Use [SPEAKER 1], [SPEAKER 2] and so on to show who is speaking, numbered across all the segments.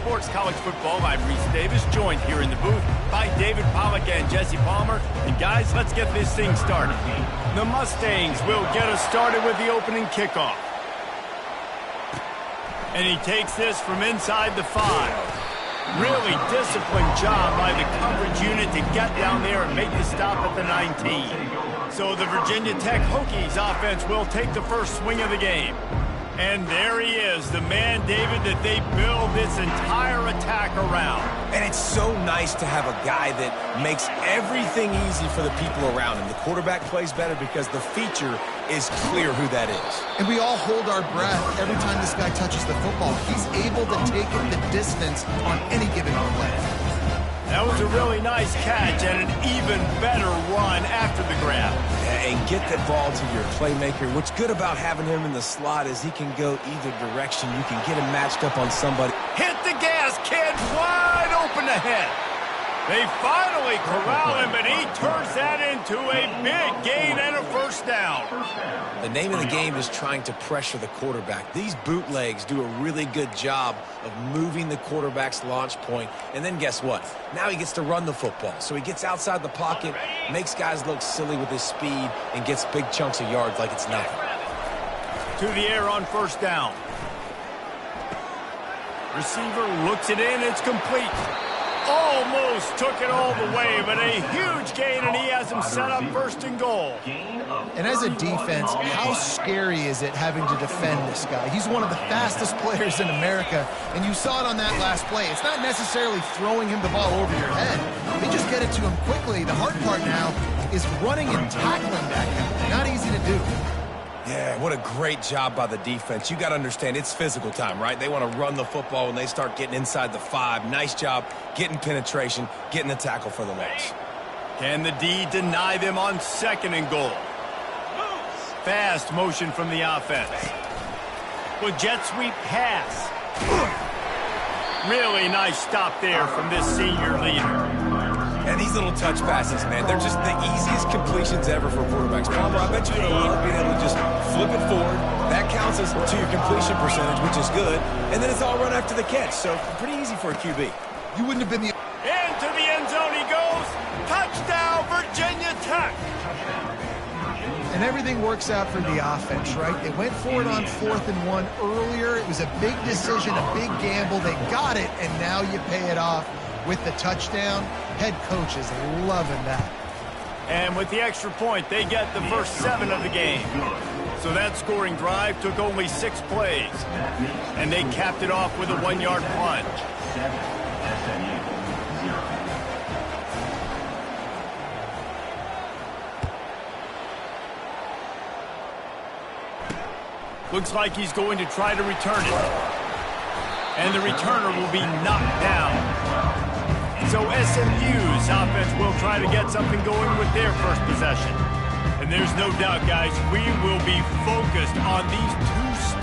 [SPEAKER 1] Sports College Football. I'm Reese Davis, joined here in the booth by David Pollack and Jesse Palmer. And guys, let's get this thing started. The Mustangs will get us started with the opening kickoff. And he takes this from inside the 5. Really disciplined job by the coverage unit to get down there and make the stop at the 19. So the Virginia Tech Hokies offense will take the first swing of the game. And there he is, the man, David, that they build this entire attack around.
[SPEAKER 2] And it's so nice to have a guy that makes everything easy for the people around him. The quarterback plays better because the feature is clear who that is.
[SPEAKER 3] And we all hold our breath every time this guy touches the football. He's able to take it the distance on any given play.
[SPEAKER 1] That was a really nice catch and an even better run after the grab.
[SPEAKER 2] And get the ball to your playmaker. What's good about having him in the slot is he can go either direction. You can get him matched up on somebody.
[SPEAKER 1] Hit the gas, kid, wide open ahead. They finally corral him, but he turns that into a big gain and a first down.
[SPEAKER 2] The name of the game is trying to pressure the quarterback. These bootlegs do a really good job of moving the quarterback's launch point. And then guess what? Now he gets to run the football. So he gets outside the pocket, makes guys look silly with his speed, and gets big chunks of yards like it's nothing.
[SPEAKER 1] To the air on first down. Receiver looks it in, it's complete. Almost took it all the way, but a huge gain, and he has him set up first and goal.
[SPEAKER 3] And as a defense, how scary is it having to defend this guy? He's one of the fastest players in America, and you saw it on that last play. It's not necessarily throwing him the ball over your head. They just get it to him quickly. The hard part now is running and tackling that guy. Not easy to do.
[SPEAKER 2] Yeah, what a great job by the defense. You got to understand, it's physical time, right? They want to run the football when they start getting inside the 5. Nice job getting penetration, getting the tackle for the loss.
[SPEAKER 1] Can the D deny them on second and goal? Fast motion from the offense. With jet sweep pass. Really nice stop there from this senior leader.
[SPEAKER 2] And these little touch passes, man, they're just the easiest completions ever for quarterbacks. Palmer, I bet you would love being able to just flip it forward. That counts as to your completion percentage, which is good. And then it's all run after the catch, so pretty easy for a QB.
[SPEAKER 3] You wouldn't have been the...
[SPEAKER 1] Into the end zone he goes. Touchdown, Virginia Tech.
[SPEAKER 3] And everything works out for the offense, right? They went for it on 4th and 1 earlier. It was a big decision, a big gamble. They got it, and now you pay it off with the touchdown. Head coach is loving that.
[SPEAKER 1] And with the extra point, they get the first 7 of the game. So that scoring drive took only 6 plays. And they capped it off with a 1-yard plunge. Looks like he's going to try to return it. And the returner will be knocked down. So SMU's offense will try to get something going with their first possession. And there's no doubt, guys, we will be focused on these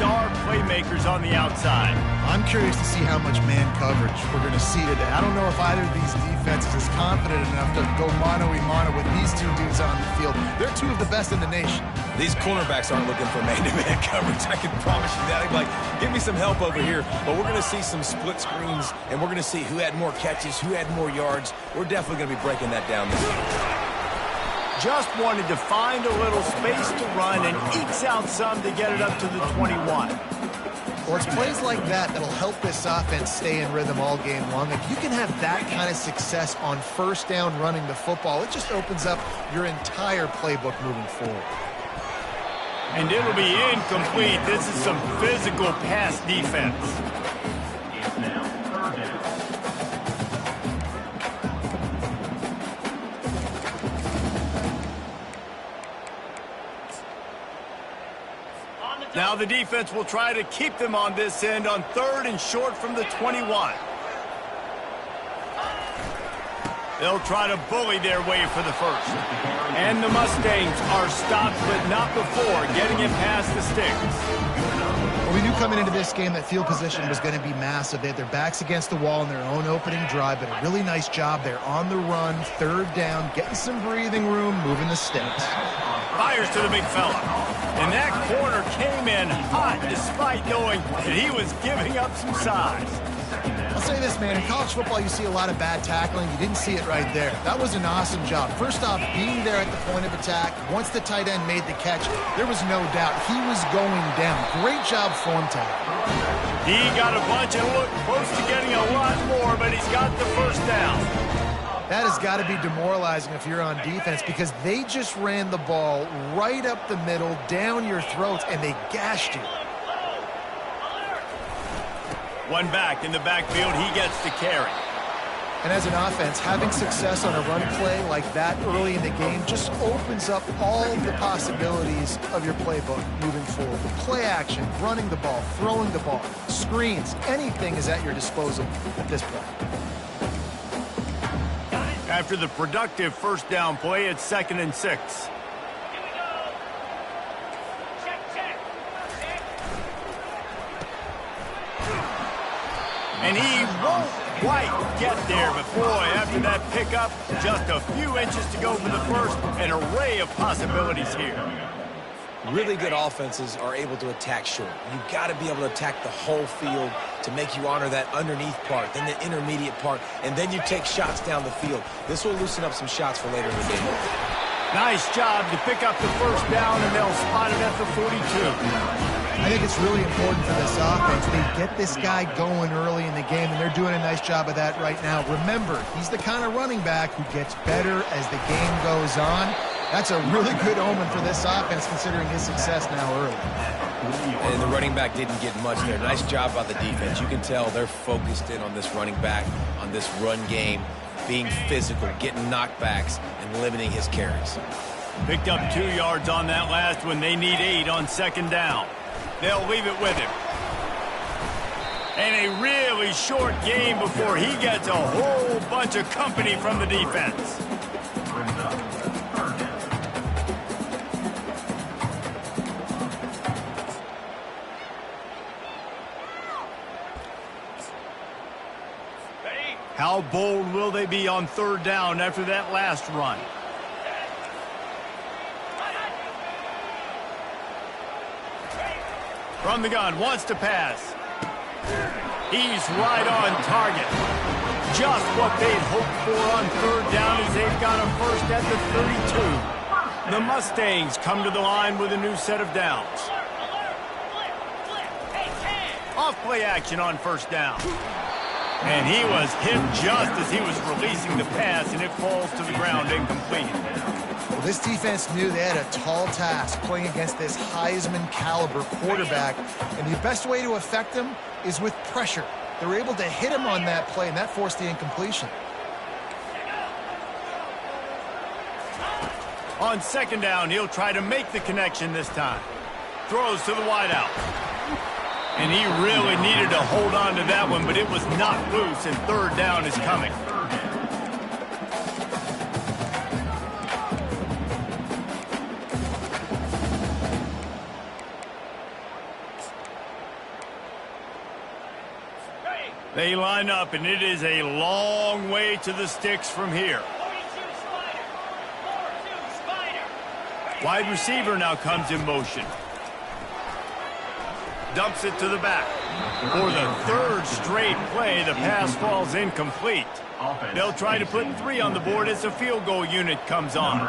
[SPEAKER 1] 2-star playmakers on the outside.
[SPEAKER 3] I'm curious to see how much man coverage we're going to see today. I don't know if either of these defenses is confident enough to go mano-a-mano with these 2 dudes on the field. They're 2 of the best in the nation.
[SPEAKER 2] These cornerbacks aren't looking for man-to-man coverage. I can promise you that. They're like, give me some help over here. But we're going to see some split screens, and we're going to see who had more catches, who had more yards. We're definitely going to be breaking that down this week.
[SPEAKER 1] Just wanted to find a little space to run and ekes out some to get it up to the 21.
[SPEAKER 3] Well, it's plays like that that'll help this offense stay in rhythm all game long. If you can have that kind of success on first down running the football, it just opens up your entire playbook moving forward.
[SPEAKER 1] And it'll be incomplete. This is some physical pass defense. Now the defense will try to keep them on this end on 3rd and short from the 21. They'll try to bully their way for the first. And the Mustangs are stopped, but not before getting it past the sticks.
[SPEAKER 3] Well, we knew coming into this game that field position was going to be massive. They had their backs against the wall in their own opening drive, but a really nice job there on the run, 3rd down, getting some breathing room, moving the sticks.
[SPEAKER 1] Fires to the big fella. And that corner came in hot despite knowing that he was giving up some size.
[SPEAKER 3] I'll say this, man. In college football, you see a lot of bad tackling. You didn't see it right there. That was an awesome job. First off, being there at the point of attack. Once the tight end made the catch, there was no doubt he was going down. Great job form tackle.
[SPEAKER 1] He got a bunch and looked close to getting a lot more, but he's got the first down.
[SPEAKER 3] That has got to be demoralizing if you're on defense because they just ran the ball right up the middle, down your throats, and they gashed you.
[SPEAKER 1] One back in the backfield, he gets the carry.
[SPEAKER 3] And as an offense, having success on a run play like that early in the game just opens up all the possibilities of your playbook moving forward. Play action, running the ball, throwing the ball, screens, anything is at your disposal at this point.
[SPEAKER 1] After the productive first down play, it's 2nd and 6. And he won't quite get there, but boy, after that pickup, just a few inches to go for the first, an array of possibilities here.
[SPEAKER 2] Really good offenses are able to attack short. You've got to be able to attack the whole field to make you honor that underneath part, then the intermediate part, and then you take shots down the field. This will loosen up some shots for later in the game.
[SPEAKER 1] Nice job to pick up the first down, and they'll spot it at the 42.
[SPEAKER 3] I think it's really important for this offense. They get this guy going early in the game, and they're doing a nice job of that right now. Remember, he's the kind of running back who gets better as the game goes on. That's a really good omen for this offense, considering his success now early.
[SPEAKER 2] And the running back didn't get much there. Nice job by the defense. You can tell they're focused in on this running back, on this run game, being physical, getting knockbacks, and limiting his carries.
[SPEAKER 1] Picked up 2 yards on that last one. They need 8 on 2nd down. They'll leave it with him. And a really short game before he gets a whole bunch of company from the defense. How bold will they be on 3rd down after that last run? From the gun, wants to pass. He's right on target. Just what they'd hoped for on 3rd down as they've got a first at the 32. The Mustangs come to the line with a new set of downs. Off play action on 1st down. And he was hit just as he was releasing the pass, and it falls to the ground incomplete.
[SPEAKER 3] Well, this defense knew they had a tall task playing against this Heisman caliber quarterback, and the best way to affect him is with pressure. They were able to hit him on that play, and that forced the incompletion.
[SPEAKER 1] On 2nd down, he'll try to make the connection this time. Throws to the wideout. And he really needed to hold on to that one, but it was knocked loose, and 3rd down is coming. They line up, and it is a long way to the sticks from here. Wide receiver now comes in motion. Dumps it to the back. For the 3rd straight play, the pass falls incomplete. They'll try to put 3 on the board as the field goal unit comes on.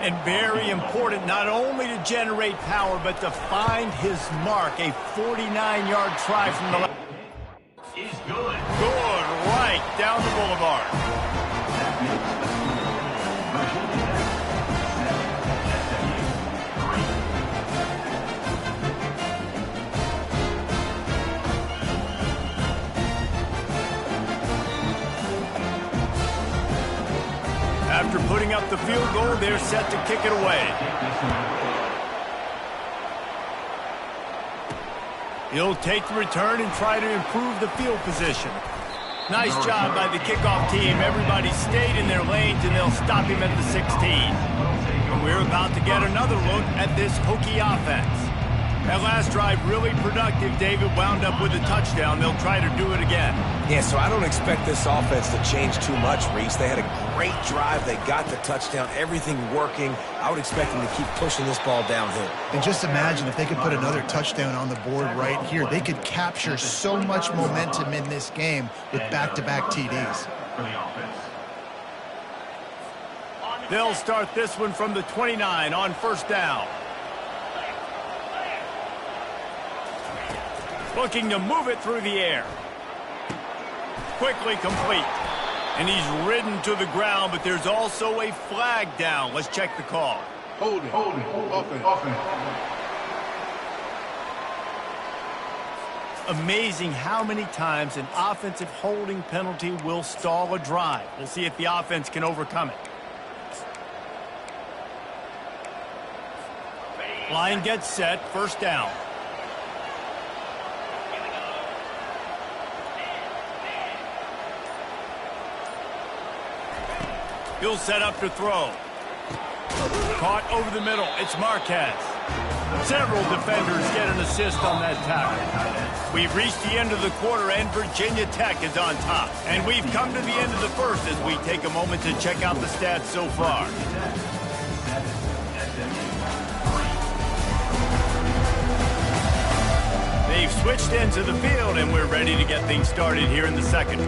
[SPEAKER 1] And very important not only to generate power, but to find his mark. A 49-yard try from the left. Good right down the boulevard. After putting up the field goal, they're set to kick it away. He'll take the return and try to improve the field position. Nice job by the kickoff team. Everybody stayed in their lanes, and they'll stop him at the 16. And we're about to get another look at this Hokie offense. That last drive really productive. David wound up with a touchdown. They'll try to do it again.
[SPEAKER 2] Yeah, so I don't expect this offense to change too much, Reese. They had a great drive. They got the touchdown. Everything working. I would expect them to keep pushing this ball downhill.
[SPEAKER 3] And just imagine if they could put another touchdown on the board right here. They could capture so much momentum in this game with back-to-back TDs.
[SPEAKER 1] They'll start this one from the 29 on first down. Looking to move it through the air. Quickly complete. And he's ridden to the ground, but there's also a flag down. Let's check the call.
[SPEAKER 4] Holding. Offense.
[SPEAKER 1] Amazing how many times an offensive holding penalty will stall a drive. We'll see if the offense can overcome it. Line gets set, first down. He'll set up to throw. Caught over the middle. It's Marquez. Several defenders get an assist on that tackle. We've reached the end of the quarter, and Virginia Tech is on top. And we've come to the end of the first as we take a moment to check out the stats so far. They've switched into the field, and we're ready to get things started here in the second.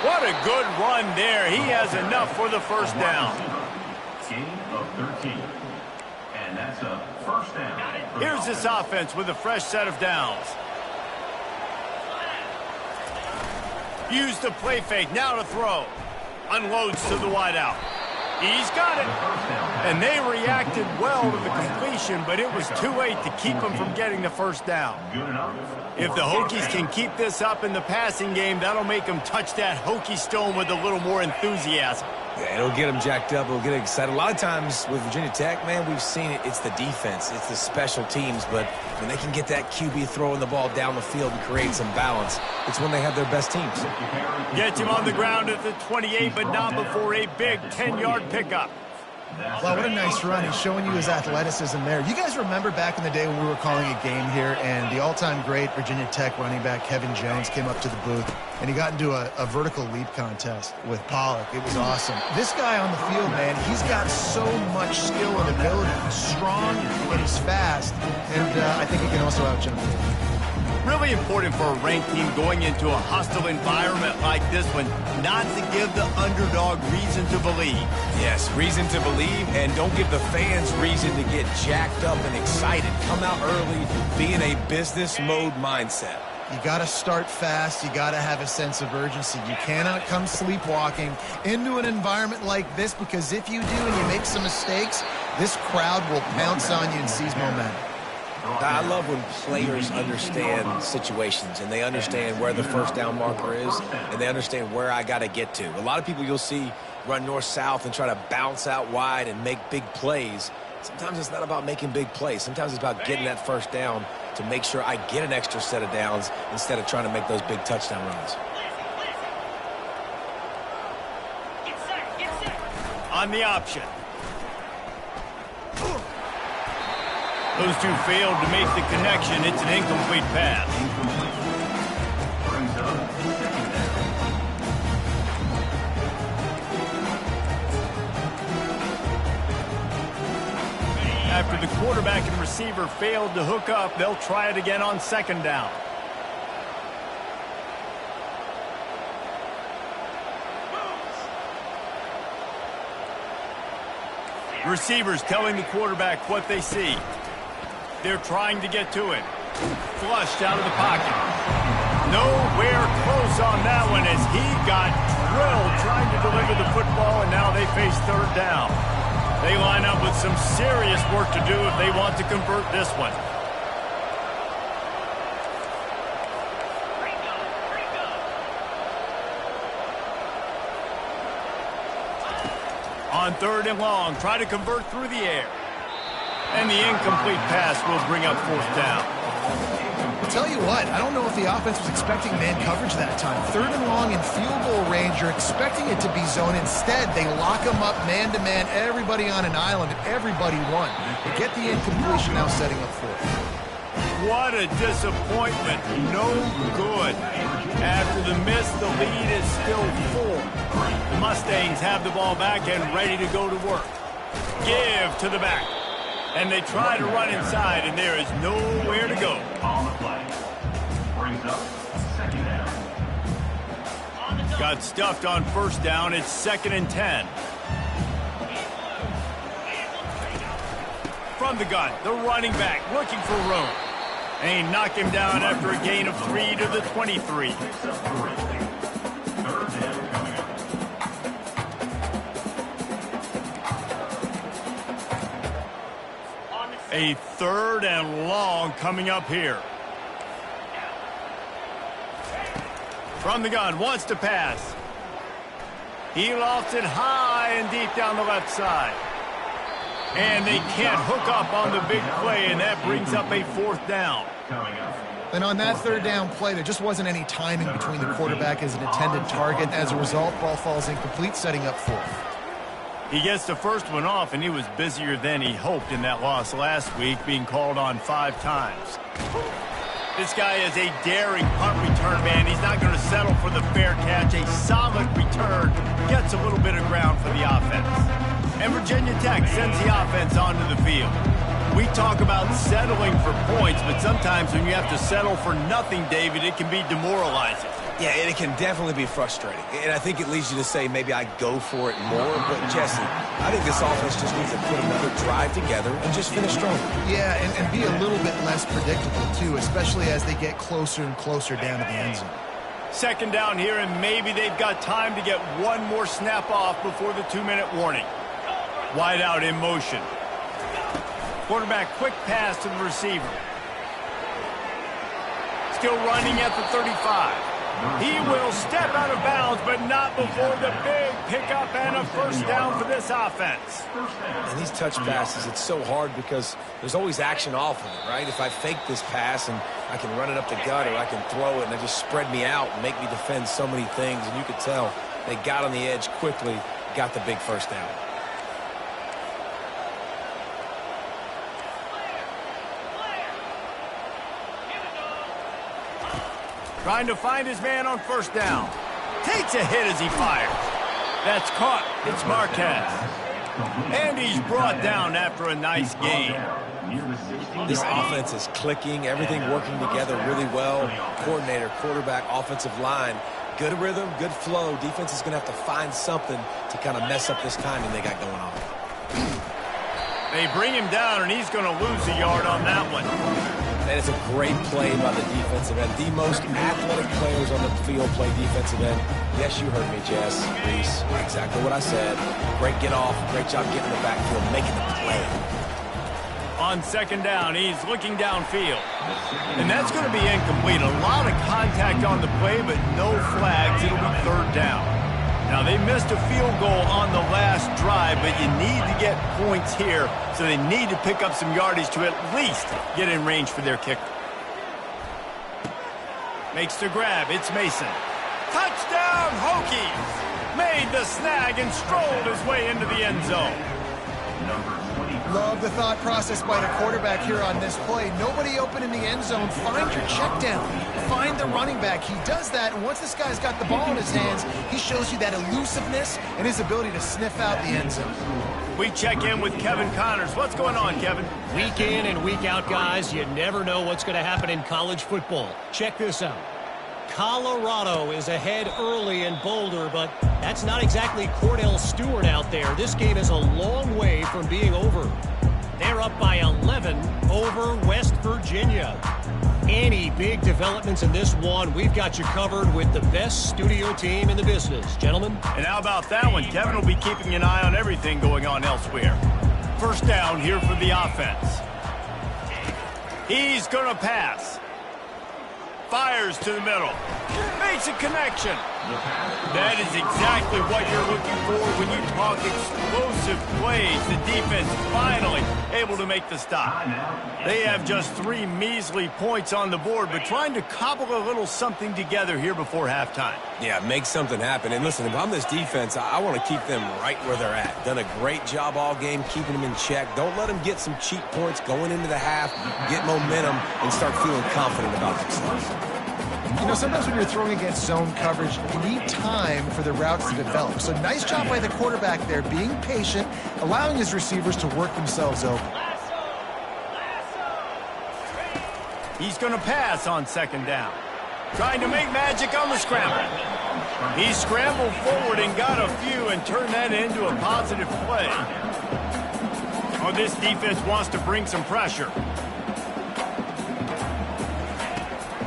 [SPEAKER 1] What a good run there. He has enough for the first down.
[SPEAKER 5] Gain of 13. And that's a first down.
[SPEAKER 1] Here's this offense with a fresh set of downs. Use the play fake. Now to throw. Unloads to the wideout. He's got it. And they reacted well to the completion, but it was too late to keep them from getting the first down. If the Hokies can keep this up in the passing game, that'll make them touch that Hokie stone with a little more enthusiasm.
[SPEAKER 2] Yeah, it'll get them jacked up. It'll get them excited. A lot of times with Virginia Tech, man, we've seen it. It's the defense. It's the special teams. But when they can get that QB throwing the ball down the field and create some balance, it's when they have their best teams.
[SPEAKER 1] Gets him on the ground at the 28, but not before a big 10-yard pickup.
[SPEAKER 3] Wow, what a nice run. He's showing you his athleticism there. You guys remember back in the day when we were calling a game here and the all-time great Virginia Tech running back Kevin Jones came up to the booth and he got into a vertical leap contest with Pollock. It was awesome. This guy on the field, man, he's got so much skill and ability. He's strong and he's fast, and I think he can also out-jump you.
[SPEAKER 1] Really important for a ranked team going into a hostile environment like this one, not to give the underdog reason to believe.
[SPEAKER 2] Yes, reason to believe, and don't give the fans reason to get jacked up and excited. Come out early, be in a business mode mindset.
[SPEAKER 3] You got to start fast. You got to have a sense of urgency. You cannot come sleepwalking into an environment like this, because if you do and you make some mistakes, this crowd will pounce on you and seize momentum.
[SPEAKER 2] I love when players understand situations and they understand where the first down marker is and they understand where I got to get to. A lot of people you'll see run north-south and try to bounce out wide and make big plays. Sometimes it's not about making big plays. Sometimes it's about getting that first down to make sure I get an extra set of downs instead of trying to make those big touchdown runs.
[SPEAKER 1] On the option. Those two failed to make the connection. It's an incomplete pass.
[SPEAKER 5] Brings up second down.
[SPEAKER 1] After the quarterback and receiver failed to hook up, they'll try it again on second down. Receivers telling the quarterback what they see. They're trying to get to it. Flushed out of the pocket. Nowhere close on that one as he got drilled trying to deliver the football, and now they face third down. They line up with some serious work to do if they want to convert this one. On 3rd and long, try to convert through the air. And the incomplete pass will bring up 4th down.
[SPEAKER 3] I'll tell you what, I don't know if the offense was expecting man coverage that time. 3rd and long in field goal range, you're expecting it to be zone. Instead, they lock them up man-to-man, everybody on an island, and everybody won. They get the incompletion, now setting up 4th.
[SPEAKER 1] What a disappointment. No good. After the miss, the lead is still 4. The Mustangs have the ball back and ready to go to work. Give to the back. And they try to run inside, and there is nowhere to go.
[SPEAKER 5] On the play. Brings up 2nd down.
[SPEAKER 1] Got stuffed on 1st down. It's 2nd and 10. From the gun, the running back looking for room. And he knocked him down after a gain of 3 to the 23.
[SPEAKER 5] 3rd down coming up.
[SPEAKER 1] A 3rd and long coming up here. From the gun, wants to pass. He lofts it high and deep down the left side. And they can't hook up on the big play, and that brings up a 4th down.
[SPEAKER 5] Coming up.
[SPEAKER 3] And on that 3rd down play, there just wasn't any timing between the quarterback as an intended target. As a result, ball falls incomplete, setting up 4th.
[SPEAKER 1] He gets the first one off, and he was busier than he hoped in that loss last week, being called on 5 times. This guy is a daring punt return man. He's not going to settle for the fair catch. A solid return gets a little bit of ground for the offense. And Virginia Tech sends the offense onto the field. We talk about settling for points, but sometimes when you have to settle for nothing, David, it can be demoralizing.
[SPEAKER 2] Yeah, and it can definitely be frustrating. And I think it leads you to say maybe I go for it more. But, Jesse, I think this offense just needs to put another drive together and just finish strong.
[SPEAKER 3] Yeah, and be a little bit less predictable, too, especially as they get closer and closer down to the end zone.
[SPEAKER 1] 2nd down here, and maybe they've got time to get one more snap off before the 2-minute warning. Wide out in motion. Quarterback quick pass to the receiver. Still running at the 35. He will step out of bounds, but not before the big pickup and a 1st down for this offense.
[SPEAKER 2] And these touch passes, it's so hard because there's always action off of it, right? If I fake this pass and I can run it up the gut or I can throw it and they just spread me out and make me defend so many things, and you could tell they got on the edge quickly, got the big 1st down.
[SPEAKER 1] Trying to find his man on 1st down. Takes a hit as he fires. That's caught. It's Marquez. And he's brought down after a nice gain.
[SPEAKER 2] This offense is clicking, everything working together really well. Coordinator, quarterback, offensive line. Good rhythm, good flow. Defense is going to have to find something to kind of mess up this timing they got going on.
[SPEAKER 1] They bring him down, and he's going to lose a yard on that one.
[SPEAKER 2] And it's a great play by the defensive end. The most athletic players on the field play defensive end. Yes, you heard me, Jess, Reese. Exactly what I said. Great get off. Great job getting in the backfield, making the play.
[SPEAKER 1] On 2nd down, he's looking downfield. And that's going to be incomplete. A lot of contact on the play, but no flags. It'll be 3rd down. Now, they missed a field goal on the last drive, but you need to get points here, so they need to pick up some yardage to at least get in range for their kicker. Makes the grab. It's Mason. Touchdown, Hokies! Made the snag and strolled his way into the end zone.
[SPEAKER 3] Love the thought process by the quarterback here on this play. Nobody open in the end zone. Find your check down. Find the running back. He does that, and once this guy's got the ball in his hands, he shows you that elusiveness and his ability to sniff out the end zone.
[SPEAKER 1] We check in with Kevin Connors. What's going on, Kevin?
[SPEAKER 6] Week in and week out, guys, you never know what's going to happen in college football. Check this out. Colorado is ahead early in Boulder, but that's not exactly Cordell Stewart out there. This game is a long way from being over. They're up by 11 over West Virginia. Any big developments in this one, we've got you covered with the best studio team in the business. Gentlemen.
[SPEAKER 1] And how about that one? Kevin will be keeping an eye on everything going on elsewhere. 1st down here for the offense. He's going to pass. Fires to the middle. Makes a connection. That is exactly what you're looking for when you talk explosive plays. The defense finally able to make the stop. They have just 3 measly points on the board, but trying to cobble a little something together here before halftime.
[SPEAKER 2] Yeah, make something happen. And listen, if I'm this defense, I want to keep them right where they're at. Done a great job all game keeping them in check. Don't let them get some cheap points going into the half, get momentum, and start feeling confident about themselves.
[SPEAKER 3] You know, sometimes when you're throwing against zone coverage, you need time for the routes to develop. So nice job by the quarterback there, being patient, allowing his receivers to work themselves open.
[SPEAKER 1] He's going to pass on 2nd down. Trying to make magic on the scramble. He scrambled forward and got a few and turned that into a positive play. Oh, this defense wants to bring some pressure.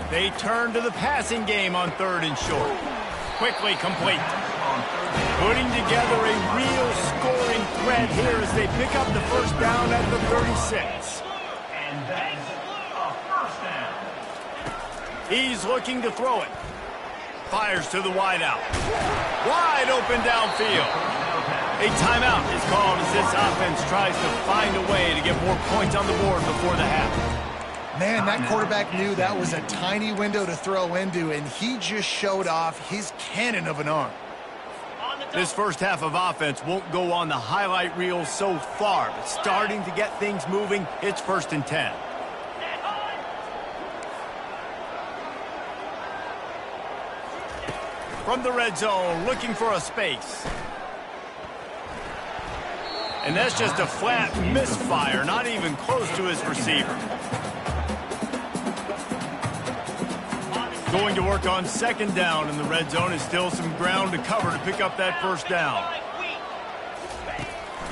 [SPEAKER 1] They turn to the passing game on 3rd and short. Quickly complete. Putting together a real scoring threat here as they pick up the 1st down at the 36.
[SPEAKER 5] And that's a 1st down.
[SPEAKER 1] He's looking to throw it. Fires to the wideout. Wide open downfield. A timeout is called as this offense tries to find a way to get more points on the board before the half.
[SPEAKER 3] Man, that quarterback knew that was a tiny window to throw into, and he just showed off his cannon of an arm.
[SPEAKER 1] This first half of offense won't go on the highlight reel so far, but starting to get things moving, it's 1st and 10. From the red zone, looking for a space. And that's just a flat misfire, not even close to his receiver. Going to work on 2nd down in the red zone, and still some ground to cover to pick up that 1st down.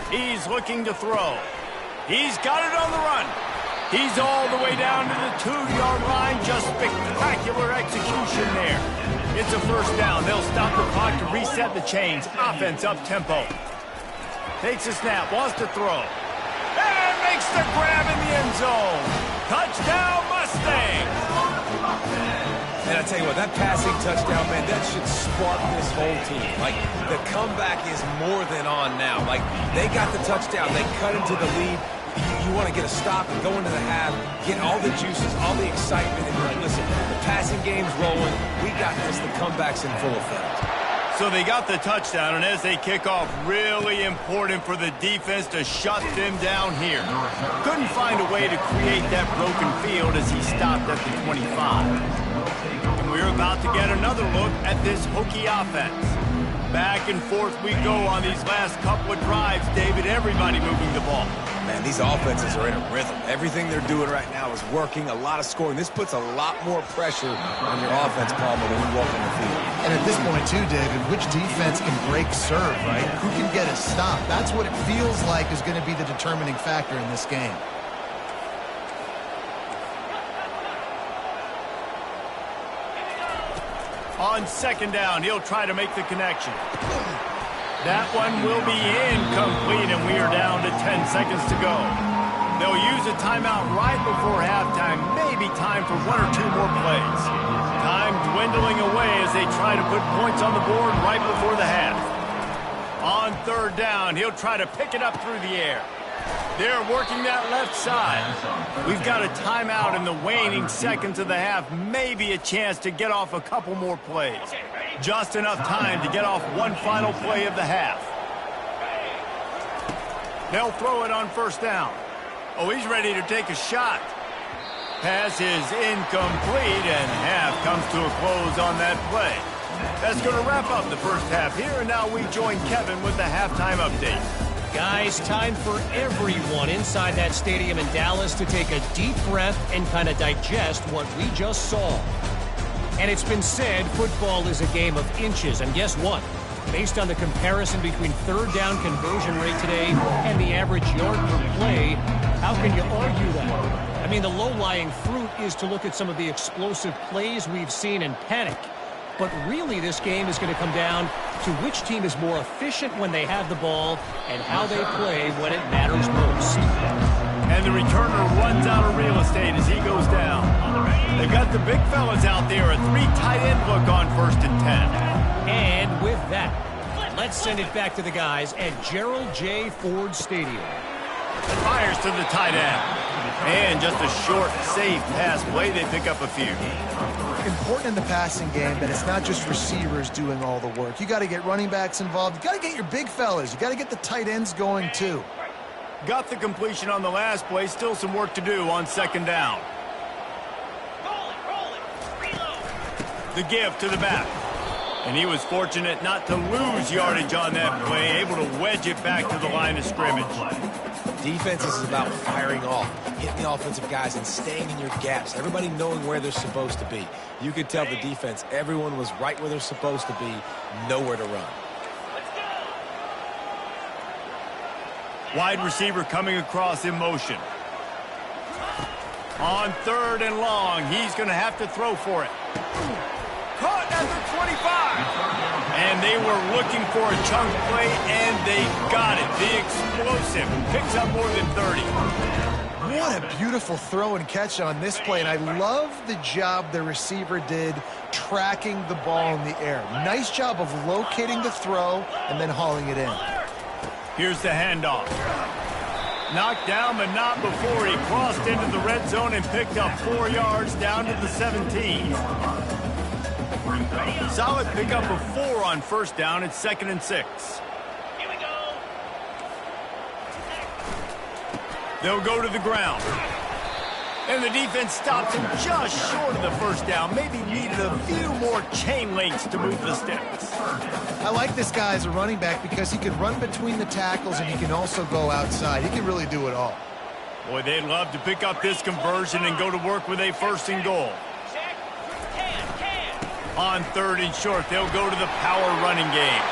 [SPEAKER 1] He's looking to throw. He's got it on the run. He's all the way down to the 2-yard line. Just spectacular execution there. It's a 1st down. They'll stop the clock to reset the chains. Offense up tempo. Takes a snap, wants to throw. And makes the grab in the end zone. Touchdown Mustangs!
[SPEAKER 2] And I tell you what, that passing touchdown, man, that should spark this whole team. Like, the comeback is more than on now. Like, they got the touchdown. They cut into the lead. You want to get a stop and go into the half, get all the juices, all the excitement, and be like, listen, the passing game's rolling. We got this. The comeback's in full effect.
[SPEAKER 1] So they got the touchdown, and as they kick off, really important for the defense to shut them down here. Couldn't find a way to create that broken field as he stopped at the 25. And we're about to get another look at this Hokie offense. Back and forth we go on these last couple of drives, David. Everybody moving the ball.
[SPEAKER 2] Man, these offenses are in a rhythm. Everything they're doing right now is working, a lot of scoring. This puts a lot more pressure on your offense, Palmer, when you walk on the field.
[SPEAKER 3] And at this point, too, David, which defense can break serve, right? Who can get a stop? That's what it feels like is going to be the determining factor in this game.
[SPEAKER 1] On 2nd down, he'll try to make the connection. That one will be incomplete, and we are down to 10 seconds to go. They'll use a timeout right before halftime, maybe time for 1 or 2 more plays. Time dwindling away as they try to put points on the board right before the half. On 3rd down, he'll try to pick it up through the air. They're working that left side. We've got a timeout in the waning seconds of the half. Maybe a chance to get off a couple more plays. Just enough time to get off one final play of the half. They'll throw it on 1st down. Oh, he's ready to take a shot. Pass is incomplete, and half comes to a close on that play. That's going to wrap up the first half here, and now we join Kevin with the halftime update.
[SPEAKER 6] Guys, time for everyone inside that stadium in Dallas to take a deep breath and kind of digest what we just saw. And it's been said football is a game of inches, and guess what? Based on the comparison between 3rd down conversion rate today and the average yard per play, how can you argue that? I mean, the low-lying fruit is to look at some of the explosive plays we've seen and panic. But really, this game is going to come down to which team is more efficient when they have the ball and how they play when it matters most.
[SPEAKER 1] And the returner runs out of real estate as he goes down. They've got the big fellas out there, a 3 tight end look on 1st and 10.
[SPEAKER 6] And with that, let's send it back to the guys at Gerald J. Ford Stadium.
[SPEAKER 1] Fires to the tight end. And just a short, safe pass play. They pick up a few.
[SPEAKER 3] Important in the passing game that it's not just receivers doing all the work. You got to get running backs involved. You got to get your big fellas. You got to get the tight ends going too.
[SPEAKER 1] Got the completion on the last play. Still some work to do on second down. The give to the back. And he was fortunate not to lose yardage on that play, able to wedge it back to the line of scrimmage.
[SPEAKER 2] Defense is about firing off, hitting the offensive guys, and staying in your gaps. Everybody knowing where they're supposed to be. You could tell the defense, everyone was right where they're supposed to be, nowhere to run.
[SPEAKER 1] Wide receiver coming across in motion. On third and long, he's going to have to throw for it. Caught at the 25. And they were looking for a chunk play, and they got it. The explosive picks up more than 30.
[SPEAKER 3] What a beautiful throw and catch on this play, and I love the job the receiver did tracking the ball in the air. Nice job of locating the throw and then hauling it in.
[SPEAKER 1] Here's the handoff. Knocked down, but not before he crossed into the red zone and picked up 4 yards down to the 17. Solid pickup of 4 on first down. It's 2nd and 6.
[SPEAKER 7] Here we go.
[SPEAKER 1] They'll go to the ground. And the defense stops him just short of the first down. Maybe needed a few more chain links to move the sticks.
[SPEAKER 3] I like this guy as a running back because he can run between the tackles and he can also go outside. He can really do it all.
[SPEAKER 1] Boy, they'd love to pick up this conversion and go to work with a 1st and goal. On 3rd and short, they'll go to the power running game.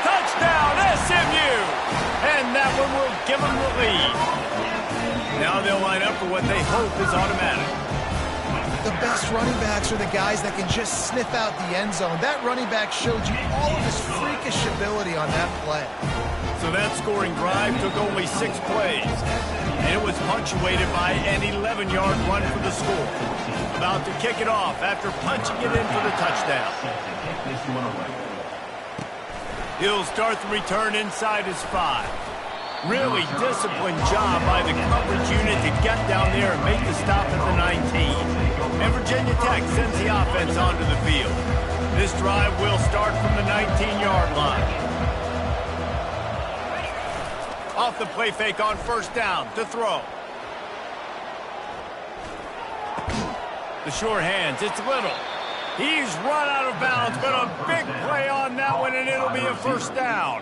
[SPEAKER 1] Touchdown, SMU! And that one will give them the lead. Now they'll line up for what they hope is automatic.
[SPEAKER 3] The best running backs are the guys that can just sniff out the end zone. That running back showed you all of his freakish ability on that play.
[SPEAKER 1] So that scoring drive took only 6 plays. And it was punctuated by an 11-yard run for the score. About to kick it off after punching it in for the touchdown. He'll start the return inside his 5. Really disciplined job by the coverage unit to get down there and make the stop at the 19. And Virginia Tech sends the offense onto the field. This drive will start from the 19-yard line. Off the play fake on first down to throw. The short hands, it's Little. He's run out of bounds, but a big play on that one, and it'll be a first down.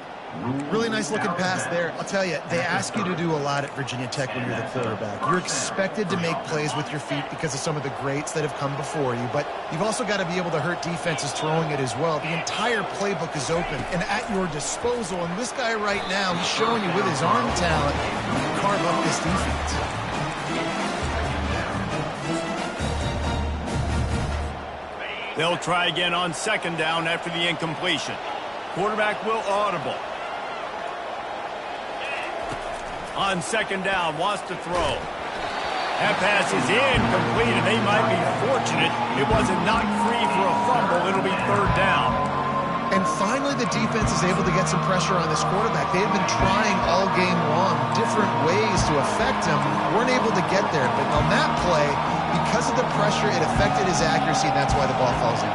[SPEAKER 3] Really nice looking pass there. I'll tell you, they ask you to do a lot at Virginia Tech when you're the quarterback. You're expected to make plays with your feet because of some of the greats that have come before you, but you've also got to be able to hurt defenses throwing it as well. The entire playbook is open and at your disposal, and this guy right now, he's showing you with his arm talent, carve up this defense.
[SPEAKER 1] They'll try again on second down after the incompletion. Quarterback will audible. On second down, wants to throw. That pass is incomplete, and they might be fortunate it wasn't knocked free for a fumble. It'll be third down.
[SPEAKER 3] And finally, the defense is able to get some pressure on this quarterback. They have been trying all game long different ways to affect him. Weren't able to get there, but on that play, because of the pressure, it affected his accuracy, and that's why the ball falls in.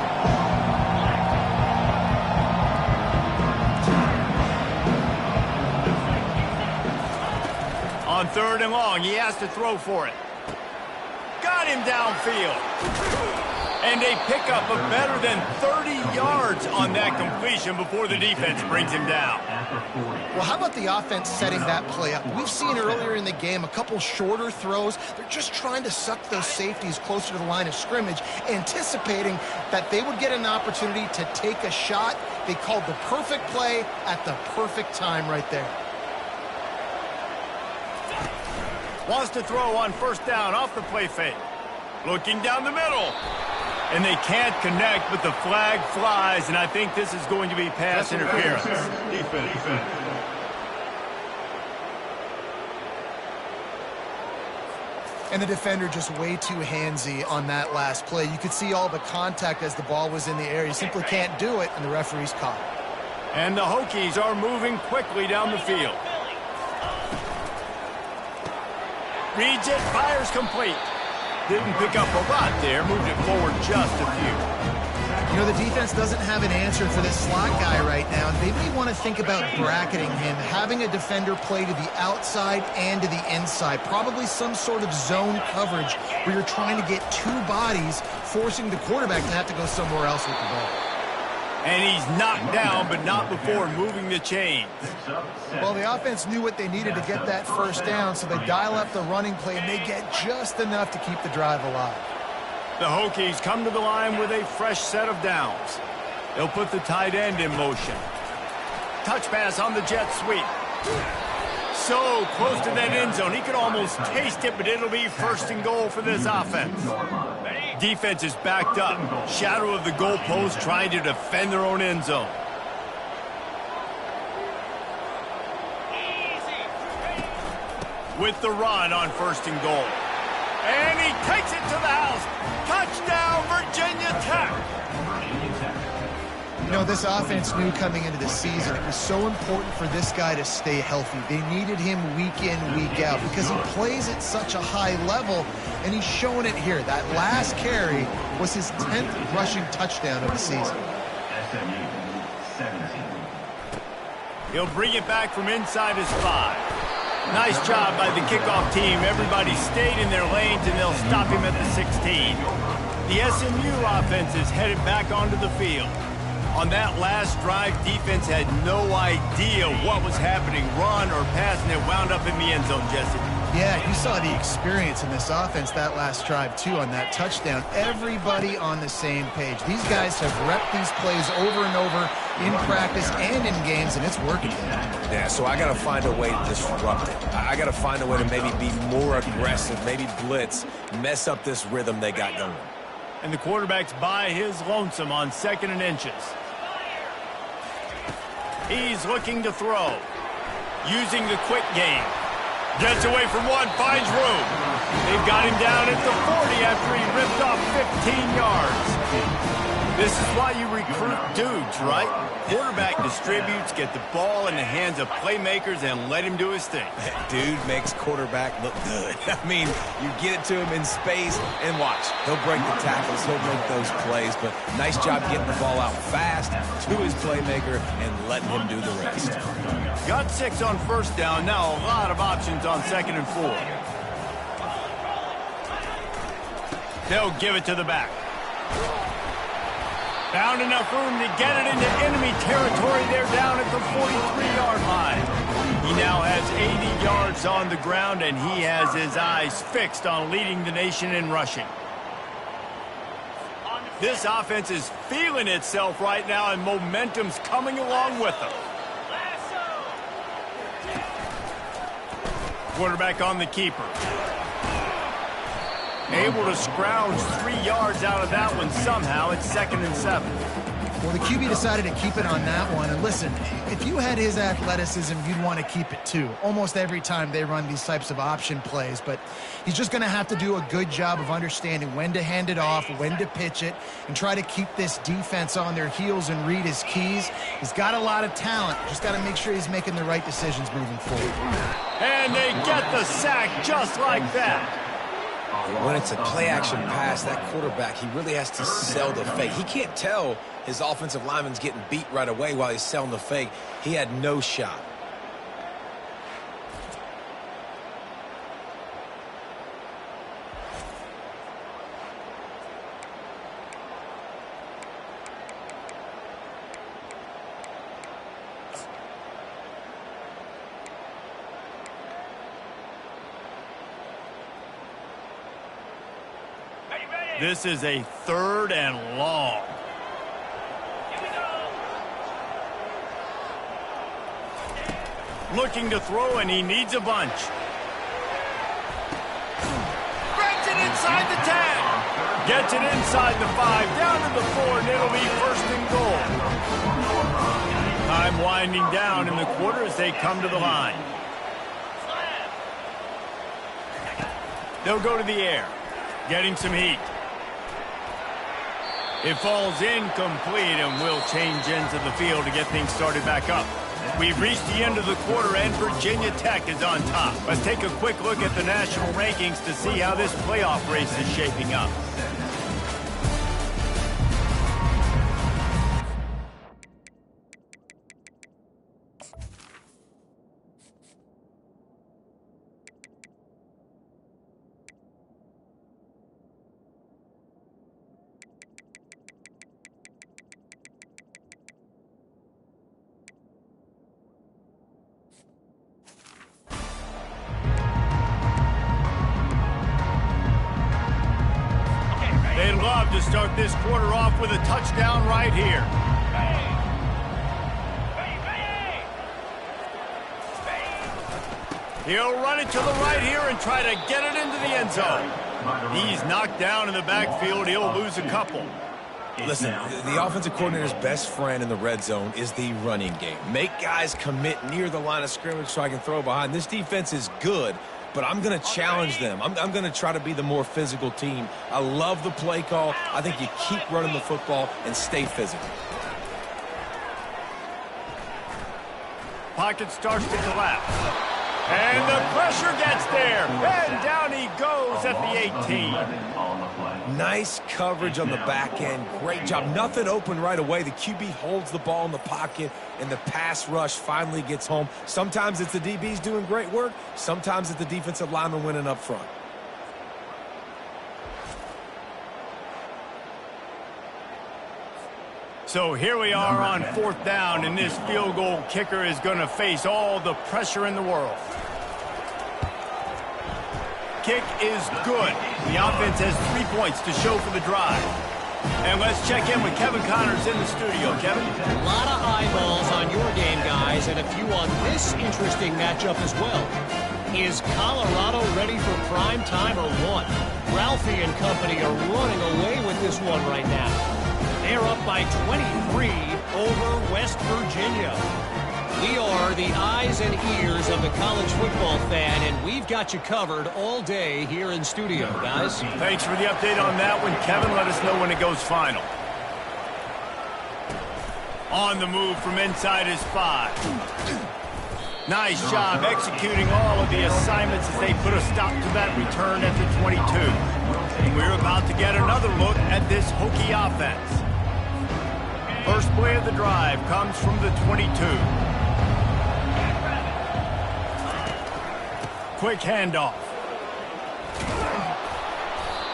[SPEAKER 1] On third and long, he has to throw for it. Got him downfield. And a pickup of better than 30 yards on that completion before the defense brings him down.
[SPEAKER 3] Well, how about the offense setting that play up? We've seen earlier in the game a couple shorter throws. They're just trying to suck those safeties closer to the line of scrimmage, anticipating that they would get an opportunity to take a shot. They called the perfect play at the perfect time right there.
[SPEAKER 1] Wants to throw on first down off the play fake. Looking down the middle. And they can't connect, but the flag flies, and I think this is going to be pass interference.
[SPEAKER 3] And the defender just way too handsy on that last play. You could see all the contact as the ball was in the air. You simply can't do it, and the referee's caught it.
[SPEAKER 1] And the Hokies are moving quickly down the field. Reads it, fires complete. Didn't pick up a lot there, moved it forward just a few.
[SPEAKER 3] You know, the defense doesn't have an answer for this slot guy right now. They may want to think about bracketing him, having a defender play to the outside and to the inside. Probably some sort of zone coverage where you're trying to get two bodies, forcing the quarterback to have to go somewhere else with the ball.
[SPEAKER 1] And he's knocked down, but not before moving the chains.
[SPEAKER 3] Well, the offense knew what they needed to get that first down, so they dial up the running play, and they get just enough to keep the drive alive.
[SPEAKER 1] The Hokies come to the line with a fresh set of downs. They'll put the tight end in motion. Touch pass on the jet sweep. So close to that end zone. He could almost taste it, but it'll be first and goal for this offense. Defense is backed up. Shadow of the goalpost trying to defend their own end zone. With the run on first and goal. And he takes it to the house. Touchdown, Virginia Tech.
[SPEAKER 3] You know, this offense knew coming into the season it was so important for this guy to stay healthy. They needed him week in, week out because he plays at such a high level, and he's showing it here. That last carry was his 10th rushing touchdown of the season.
[SPEAKER 1] He'll bring it back from inside his 5. Nice job by the kickoff team. Everybody stayed in their lanes, and they'll stop him at the 16. The SMU offense is headed back onto the field. On that last drive, defense had no idea what was happening, run or pass, and it wound up in the end zone, Jesse.
[SPEAKER 3] Yeah, you saw the experience in this offense that last drive, too, on that touchdown. Everybody on the same page. These guys have repped these plays over and over in practice and in games, and it's working.
[SPEAKER 2] Yeah, so I got to find a way to disrupt it. I got to find a way to maybe be more aggressive, maybe blitz, mess up this rhythm they got going.
[SPEAKER 1] And the quarterback's by his lonesome on 2nd and inches. He's looking to throw. Using the quick game. Gets away from one, finds room. They've got him down at the 40 after he ripped off 15 yards. This is why you recruit dudes, right? Quarterback distributes, get the ball in the hands of playmakers, and let him do his thing.
[SPEAKER 2] Dude makes quarterback look good. I mean, you get it to him in space, and watch. He'll break the tackles, he'll make those plays, but nice job getting the ball out fast to his playmaker and letting him do the rest.
[SPEAKER 1] Got 6 on first down, now a lot of options on 2nd and 4. They'll give it to the back. Found enough room to get it into enemy territory. They're down at the 43-yard line. He now has 80 yards on the ground, and he has his eyes fixed on leading the nation in rushing. This offense is feeling itself right now, and momentum's coming along with them. Quarterback on the keeper. Able to scrounge 3 yards out of that one somehow. It's 2nd and 7.
[SPEAKER 3] Well, the QB decided to keep it on that one. And listen, if you had his athleticism, you'd want to keep it too. Almost every time they run these types of option plays. But he's just going to have to do a good job of understanding when to hand it off, when to pitch it, and try to keep this defense on their heels and read his keys. He's got a lot of talent. Just got to make sure he's making the right decisions moving forward.
[SPEAKER 1] And they get the sack just like that.
[SPEAKER 2] When it's a play-action pass, that quarterback, he really has to sell the fake. He can't tell his offensive lineman's getting beat right away while he's selling the fake. He had no shot.
[SPEAKER 1] This is a 3rd and long. Looking to throw, and he needs a bunch. Breaks it inside the 10. Gets it inside the 5, down to the 4, and it'll be 1st and goal. Time winding down in the quarter as they come to the line. They'll go to the air, getting some heat. It falls incomplete, and we'll change into the field to get things started back up. We've reached the end of the quarter, and Virginia Tech is on top. Let's take a quick look at the national rankings to see how this playoff race is shaping up. They'd love to start this quarter off with a touchdown right here. He'll run it to the right here and try to get it into the end zone. He's knocked down in the backfield. He'll lose a couple.
[SPEAKER 2] Listen, the offensive coordinator's best friend in the red zone is the running game. Make guys commit near the line of scrimmage so I can throw behind. This defense is good, but I'm going to challenge them. I'm going to try to be the more physical team. I love the play call. I think you keep running the football and stay physical.
[SPEAKER 1] Pocket starts to collapse. And the pressure gets there. And down he goes at the 18.
[SPEAKER 2] Nice coverage on the back end. Great job. Nothing open right away. The QB holds the ball in the pocket, and the pass rush finally gets home. Sometimes it's the DBs doing great work. Sometimes it's the defensive lineman winning up front.
[SPEAKER 1] So here we are on 4th down, and this field goal kicker is going to face all the pressure in the world. Kick is good. The offense has 3 points to show for the drive. And let's check in with Kevin Connors in the studio. Kevin?
[SPEAKER 6] A lot of eyeballs on your game, guys, and a few on this interesting matchup as well. Is Colorado ready for prime time or what? Ralphie and company are running away with this one right now. They're up by 23 over West Virginia. We are the eyes and ears of the college football fan, and we've got you covered all day here in studio, guys.
[SPEAKER 1] Thanks for the update on that one, Kevin. Let us know when it goes final. On the move from inside his 5. Nice job executing all of the assignments as they put a stop to that return at the 22. We're about to get another look at this Hokie offense. First play of the drive comes from the 22. Quick handoff.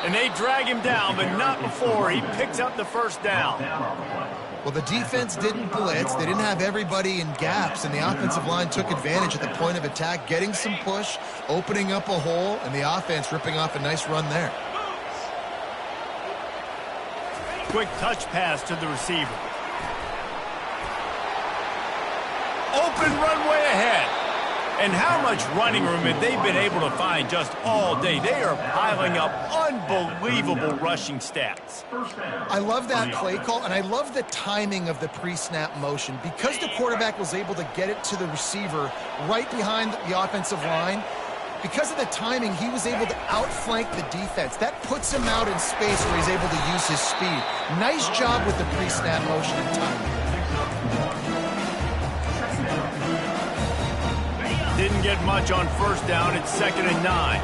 [SPEAKER 1] And they drag him down, but not before he picks up the first down.
[SPEAKER 3] Well, the defense didn't blitz. They didn't have everybody in gaps, and the offensive line took advantage at the point of attack, getting some push, opening up a hole, and the offense ripping off a nice run there.
[SPEAKER 1] Quick touch pass to the receiver. Open runway ahead. And how much running room have they been able to find just all day? They are piling up unbelievable rushing stats.
[SPEAKER 3] I love that play call, and I love the timing of the pre-snap motion. Because the quarterback was able to get it to the receiver right behind the offensive line, because of the timing, he was able to outflank the defense. That puts him out in space where he's able to use his speed. Nice job with the pre-snap motion and timing.
[SPEAKER 1] Didn't get much on first down. It's 2nd and 9.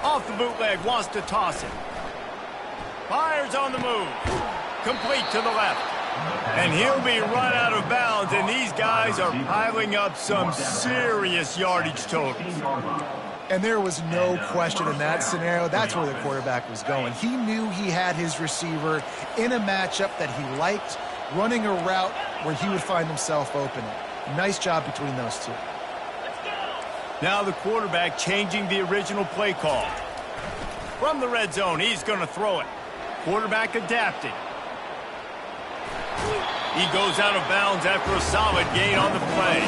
[SPEAKER 1] Off the bootleg, wants to toss it. Fires on the move. Complete to the left. And he'll be run out of bounds, and these guys are piling up some serious yardage totals.
[SPEAKER 3] And there was no question in that scenario. That's where the quarterback was going. He knew he had his receiver in a matchup that he liked, running a route where he would find himself open. Nice job between those two.
[SPEAKER 1] Now the quarterback changing the original play call. From the red zone, he's going to throw it. Quarterback adapting. He goes out of bounds after a solid gain on the play.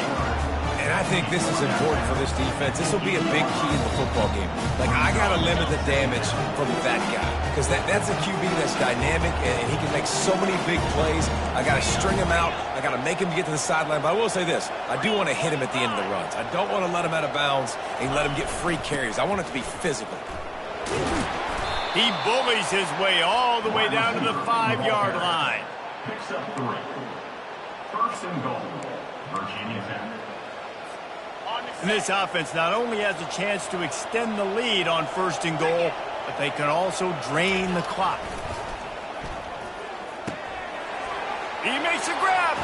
[SPEAKER 2] And I think this is important for this defense. This will be a big key in the football game. Like, I got to limit the damage from that guy because that's a QB that's dynamic, and he can make so many big plays. I got to string him out. I got to make him get to the sideline. But I will say this. I do want to hit him at the end of the runs. I don't want to let him out of bounds and let him get free carries. I want it to be physical.
[SPEAKER 1] He bullies his way all the way down to the 5-yard line.
[SPEAKER 5] Picks up 3. First and goal. Virginia Tech.
[SPEAKER 1] And this offense not only has a chance to extend the lead on first and goal, but they can also drain the clock. He makes a grab.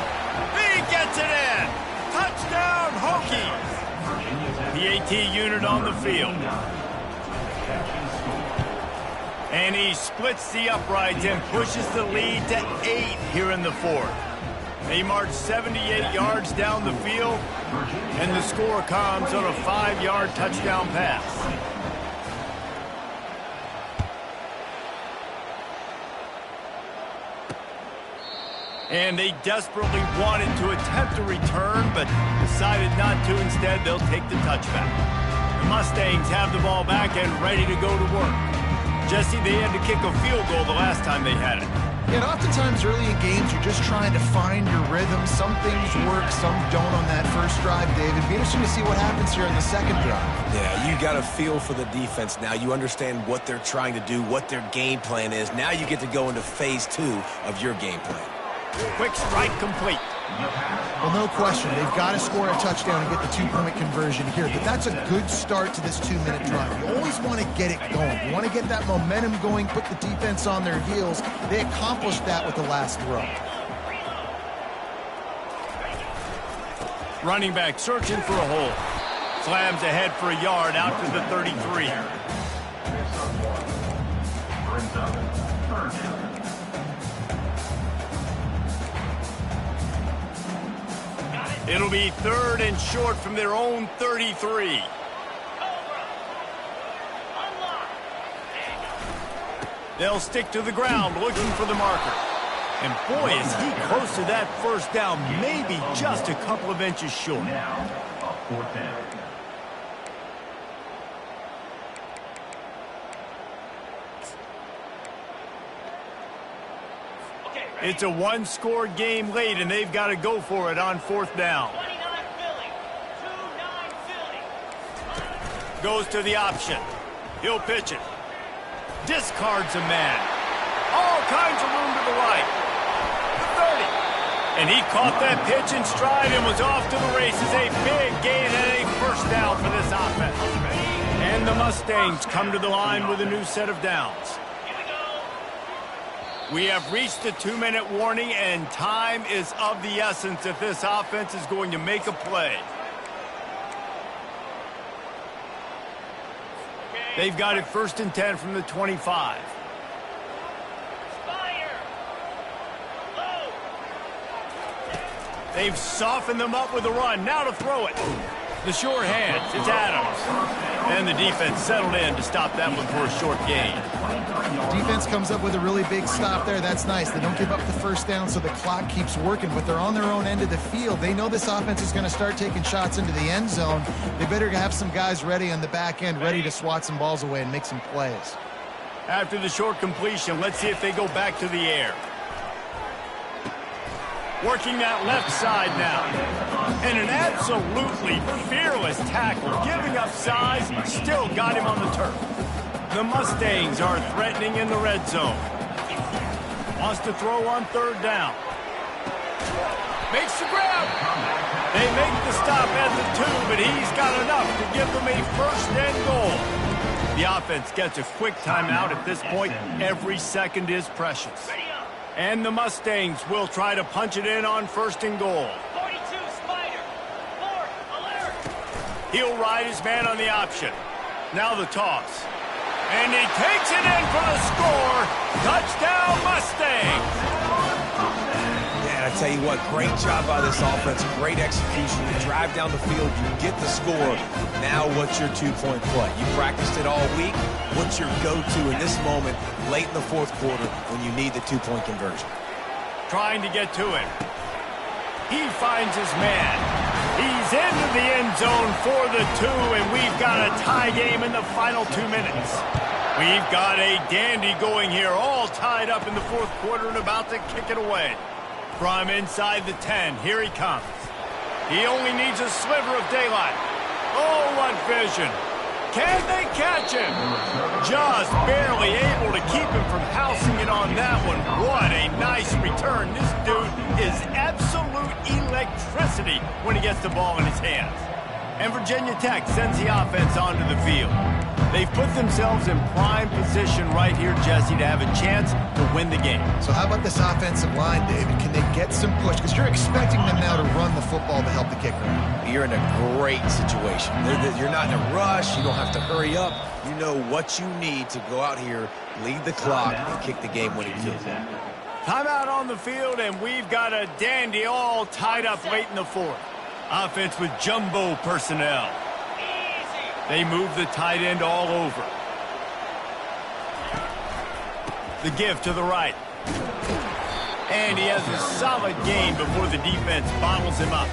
[SPEAKER 1] He gets it in. Touchdown, Hokies. The AT unit on the field. And he splits the uprights and pushes the lead to 8 here in the fourth. They march 78 yards down the field, and the score comes on a 5-yard touchdown pass. And they desperately wanted to attempt a return, but decided not to. Instead, they'll take the touchback. The Mustangs have the ball back and ready to go to work. Jesse, they had to kick a field goal the last time they had it.
[SPEAKER 3] Yeah, and oftentimes early in games, you're just trying to find your rhythm. Some things work, some don't on that first drive, David. Be interesting to see what happens here in the second drive.
[SPEAKER 2] Yeah, you got a feel for the defense now. You understand what they're trying to do, what their game plan is. Now you get to go into phase 2 of your game plan.
[SPEAKER 1] Quick strike complete.
[SPEAKER 3] Well, no question. They've got to score a touchdown and get the 2-point conversion here. But that's a good start to this 2-minute drive. You always want to get it going. You want to get that momentum going, put the defense on their heels. They accomplished that with the last throw.
[SPEAKER 1] Running back searching for a hole. Slams ahead for a yard out to the 33.
[SPEAKER 5] Brings up third down.
[SPEAKER 1] It'll be 3rd and short from their own 33. They'll stick to the ground looking for the marker. And boy, is he close to that first down, maybe just a couple of inches short.
[SPEAKER 5] Now, a 4th down.
[SPEAKER 1] It's a 1-score game late, and they've got to go for it on 4th down. Goes to the option. He'll pitch it. Discards a man. All kinds of room to the right. 30. And he caught that pitch in stride and was off to the races. A big gain and a first down for this offense. And the Mustangs come to the line with a new set of downs. We have reached the 2-minute warning, and time is of the essence if this offense is going to make a play. They've got it 1st and 10 from the 25. They've softened them up with a run. Now to throw it. The sure hands. It's Adams. And the defense settled in to stop that one for a short gain.
[SPEAKER 3] Defense comes up with a really big stop there. That's nice. They don't give up the first down, so the clock keeps working, but they're on their own end of the field. They know this offense is going to start taking shots into the end zone. They better have some guys ready on the back end, ready to swat some balls away and make some plays.
[SPEAKER 1] After the short completion, let's see if they go back to the air. Working that left side now. And an absolutely fearless tackle. Giving up size, still got him on the turf. The Mustangs are threatening in the red zone. Wants to throw on 3rd down. Makes the grab. They make the stop at the 2, but he's got enough to give them a 1st and goal. The offense gets a quick timeout at this point. Every second is precious. And the Mustangs will try to punch it in on 1st and goal.
[SPEAKER 7] 42, Spider. 4, alert.
[SPEAKER 1] He'll ride his man on the option. Now the toss. And he takes it in for the score. Touchdown, Mustangs.
[SPEAKER 2] Yeah, I tell you what, great job by this offense. Great execution. You drive down the field, you get the score. Now what's your 2-point play? You practiced it all week. What's your go-to in this moment late in the 4th quarter when you need the 2-point conversion?
[SPEAKER 1] Trying to get to it. He finds his man. He's into the end zone for the 2, and we've got a tie game in the final 2 minutes. We've got a dandy going here, all tied up in the fourth quarter and about to kick it away. From inside the 10, here he comes. He only needs a sliver of daylight. Oh, what vision. Can they catch him? Just barely able to keep him from housing it on that one. What a nice return. This dude is absolute electricity when he gets the ball in his hands. And Virginia Tech sends the offense onto the field. They've put themselves in prime position right here, Jesse, to have a chance to win the game.
[SPEAKER 3] So how about this offensive line, David? Can they get some push? Because you're expecting them now to run the football to help the kicker.
[SPEAKER 2] You're in a great situation. You're not in a rush. You don't have to hurry up. You know what you need to go out here, lead the clock, and kick the game-winning field.
[SPEAKER 1] Timeout on the field, and we've got a dandy all tied up late in the fourth. Offense with jumbo personnel. They move the tight end all over. The give to the right. And he has a solid gain before the defense bottles him up.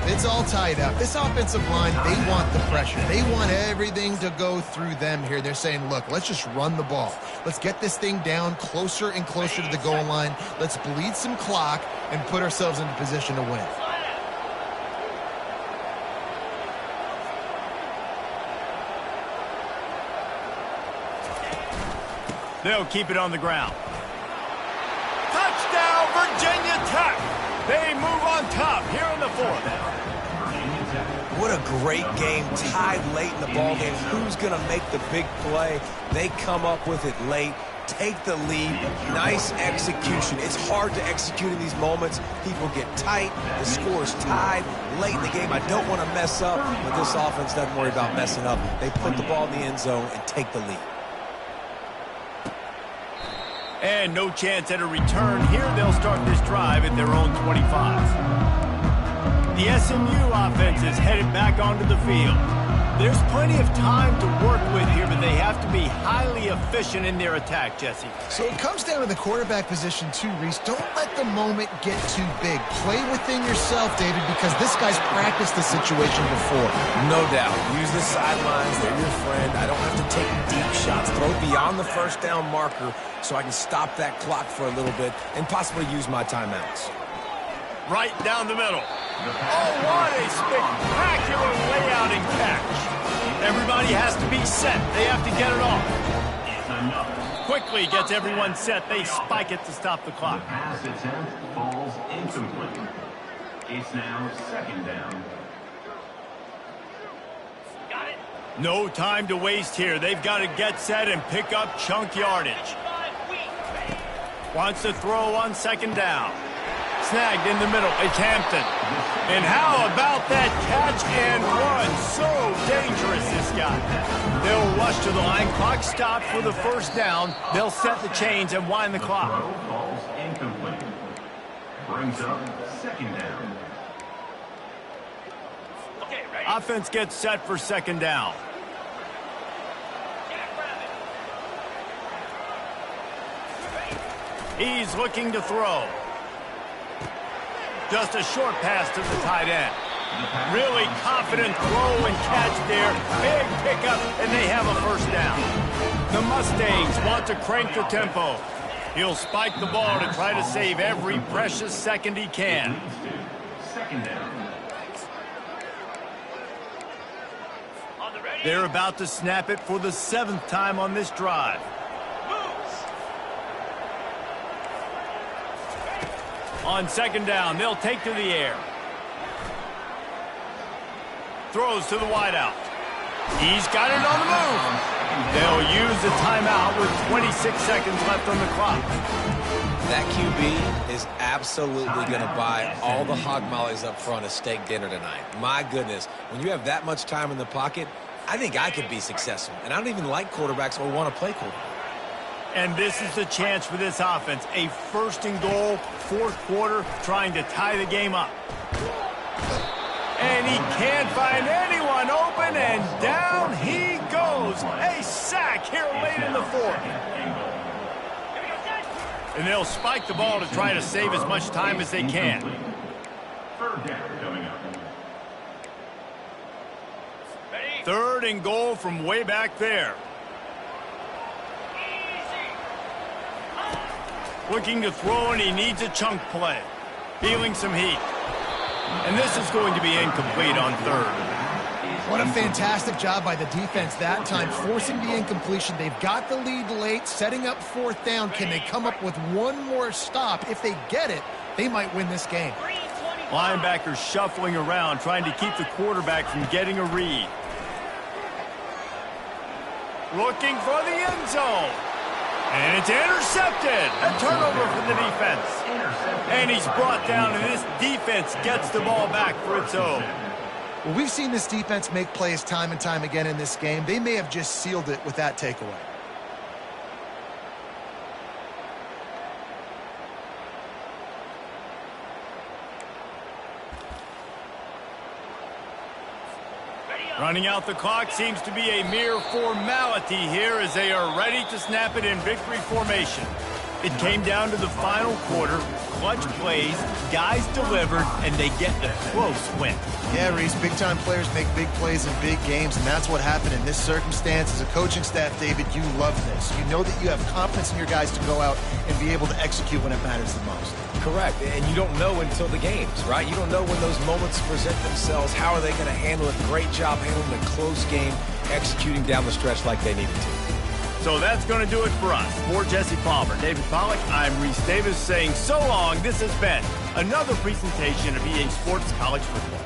[SPEAKER 3] It's all tied up. This offensive line, they want the pressure. They want everything to go through them here. They're saying, look, let's just run the ball. Let's get this thing down closer and closer to the goal line. Let's bleed some clock and put ourselves into position to win.
[SPEAKER 1] They'll keep it on the ground. Touchdown, Virginia Tech! They move on top here in the fourth.
[SPEAKER 2] What a great game, tied late in the ball game. Who's going to make the big play? They come up with it late, take the lead. Nice execution. It's hard to execute in these moments. People get tight. The score is tied late in the game. I don't want to mess up, but this offense doesn't worry about messing up. They put the ball in the end zone and take the lead.
[SPEAKER 1] And no chance at a return. Here they'll start this drive at their own 25. The SMU offense is headed back onto the field. There's plenty of time to work with here, but they have to be highly efficient in their attack, Jesse.
[SPEAKER 3] So it comes down to the quarterback position too, Reese. Don't let the moment get too big. Play within yourself, David, because this guy's practiced this situation before.
[SPEAKER 2] No doubt. Use the sidelines. They're your friend. I don't have to take deep shots. Throw beyond the first down marker so I can stop that clock for a little bit and possibly use my timeouts.
[SPEAKER 1] Right down the middle. Oh, what a spectacular layout and catch. Everybody has to be set. They have to get it off. Quickly gets everyone set. They spike it to stop the clock.
[SPEAKER 5] The pass attempt falls incomplete. It's now second down.
[SPEAKER 7] Got it.
[SPEAKER 1] No time to waste here. They've got to get set and pick up chunk yardage. Wants to throw on second down. Snagged in the middle. It's Hampton. And how about that catch and run? So dangerous, this guy. They'll rush to the line. Clock stopped for the first down. They'll set the chains and wind the clock.
[SPEAKER 5] Throw falls incomplete. Brings up second down.
[SPEAKER 7] Okay, ready?
[SPEAKER 1] Offense gets set for second down. He's looking to throw. Just a short pass to the tight end. Really confident throw and catch there. Big pickup, and they have a first down. The Mustangs want to crank the tempo. He'll spike the ball to try to save every precious second he can.
[SPEAKER 5] Second down.
[SPEAKER 1] They're about to snap it for the 7th time on this drive. On second down, they'll take to the air. Throws to the wideout. He's got it on the move. They'll use the timeout with 26 seconds left on the clock.
[SPEAKER 2] That QB is absolutely going to buy all the hog mollies up front of steak dinner tonight. My goodness, when you have that much time in the pocket, I think I could be successful. And I don't even like quarterbacks or want to play quarterback.
[SPEAKER 1] And this is the chance for this offense. A first and goal, fourth quarter, trying to tie the game up. And he can't find anyone open, and down he goes. A sack here late in the fourth. And they'll spike the ball to try to save as much time as they can.
[SPEAKER 5] Third down coming up.
[SPEAKER 1] 3rd and goal from way back there. Looking to throw, and he needs a chunk play. Feeling some heat. And this is going to be incomplete on 3rd.
[SPEAKER 3] What a fantastic job by the defense that time, forcing the incompletion. They've got the lead late, setting up 4th down. Can they come up with one more stop? If they get it, they might win this game.
[SPEAKER 1] Linebackers shuffling around, trying to keep the quarterback from getting a read. Looking for the end zone. And it's intercepted. A turnover for the defense. And he's brought down, and this defense gets the ball back for its own.
[SPEAKER 3] Well, we've seen this defense make plays time and time again in this game. They may have just sealed it with that takeaway.
[SPEAKER 1] Running out the clock seems to be a mere formality here as they are ready to snap it in victory formation. It came down to the final quarter, clutch plays, guys delivered, and they get a close win.
[SPEAKER 3] Yeah, Reese, big-time players make big plays in big games, and that's what happened in this circumstance. As a coaching staff, David, you love this. You know that you have confidence in your guys to go out and be able to execute when it matters the most.
[SPEAKER 2] Correct, and you don't know until the games, right? You don't know when those moments present themselves. How are they going to handle it? Great job handling a close game, executing down the stretch like they needed to.
[SPEAKER 1] So that's going to do it for us. For Jesse Palmer, David Pollack, I'm Reese Davis saying so long. This has been another presentation of EA Sports College Football.